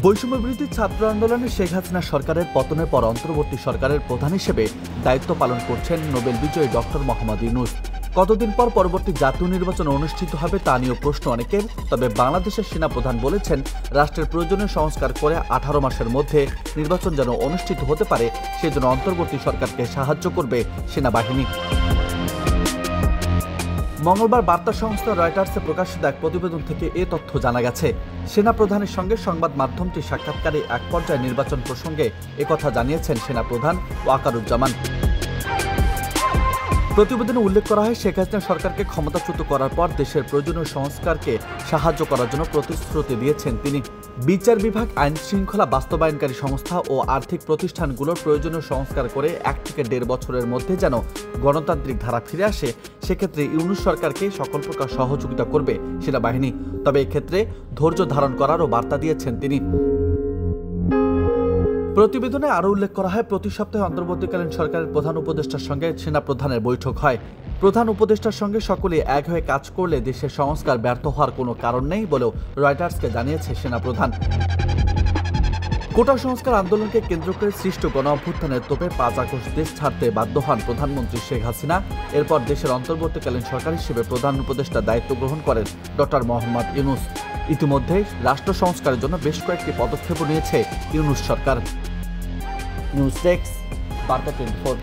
বৈষম্য বিরোধী ছাত্র আন্দোলনে শেখ হাসিনা সরকারের পতনের পর অন্তর্বর্তী সরকারের প্রধান হিসেবে দায়িত্ব পালন করছেন নোবেল বিজয়ী ডক্টর মোহাম্মদ ইউনূস। কতদিন পর পরবর্তী জাতীয় নির্বাচন অনুষ্ঠিত হবে তা নিয়েও প্রশ্ন অনেকের। তবে বাংলাদেশের সেনাপ্রধান বলেছেন, রাষ্ট্রের প্রয়োজনীয় সংস্কার করে 18 মাসের মধ্যে নির্বাচন যেন অনুষ্ঠিত হতে পারে, সেজন্য অন্তর্বর্তী সরকারকে সাহায্য করবে সেনাবাহিনী। মঙ্গলবার বার্তা সংস্থা রয়টার্সে প্রকাশিত এক প্রতিবেদন থেকে এ তথ্য জানা গেছে। সেনাপ্রধানের সঙ্গে সংবাদ মাধ্যমটির সাক্ষাৎকারে এক পর্যায়ে নির্বাচন প্রসঙ্গে একথা জানিয়েছেন সেনাপ্রধান ওয়াকারুজ্জামান। প্রতিবেদনে উল্লেখ করা হয়, শেখ হাসিনা সরকারকে ক্ষমতাচ্যুত করার পর দেশের প্রয়োজনীয় সংস্কারকে সাহায্য করার জন্য প্রতিশ্রুতি দিয়েছেন তিনি। বিচার বিভাগ, আইন শৃঙ্খলা বাস্তবায়নকারী সংস্থা ও আর্থিক প্রতিষ্ঠানগুলোর প্রয়োজনীয় সংস্কার করে 1 থেকে 1.5 বছরের মধ্যে যেন গণতান্ত্রিক ধারা ফিরে আসে, সেক্ষেত্রে ইউনূস সরকারকে সকল প্রকার সহযোগিতা করবে সেনাবাহিনী। তবে এক্ষেত্রে ধৈর্য ধারণ করারও বার্তা দিয়েছেন তিনি। প্রতিবেদনে আরও উল্লেখ করা হয়, প্রতি সপ্তাহে অন্তর্বর্তীকালীন সরকারের প্রধান উপদেষ্টার সঙ্গে সেনাপ্রধানের বৈঠক হয়। প্রধান উপদেষ্টার সঙ্গে সকলে এক হয়ে কাজ করলে দেশের সংস্কার ব্যর্থ হওয়ার কোনো কারণ নেই বলেও রয়টার্সকে জানিয়েছে সেনাপ্রধান। কোটা সংস্কার আন্দোলনকে কেন্দ্র করে সৃষ্ট গণ অভ্যুত্থানের তোপে 5 আগস্ট দেশ ছাড়তে বাধ্য হন প্রধানমন্ত্রী শেখ হাসিনা। এরপর দেশের অন্তর্বর্তীকালীন সরকার হিসেবে প্রধান উপদেষ্টার দায়িত্ব গ্রহণ করেন ডক্টর মোহাম্মদ ইউনূস। ইতিমধ্যে রাষ্ট্র সংস্কারের জন্য বেশ কয়েকটি পদক্ষেপ নিয়েছে ইউনূস সরকার। নিউজ ডেস্ক, বার্তা 24।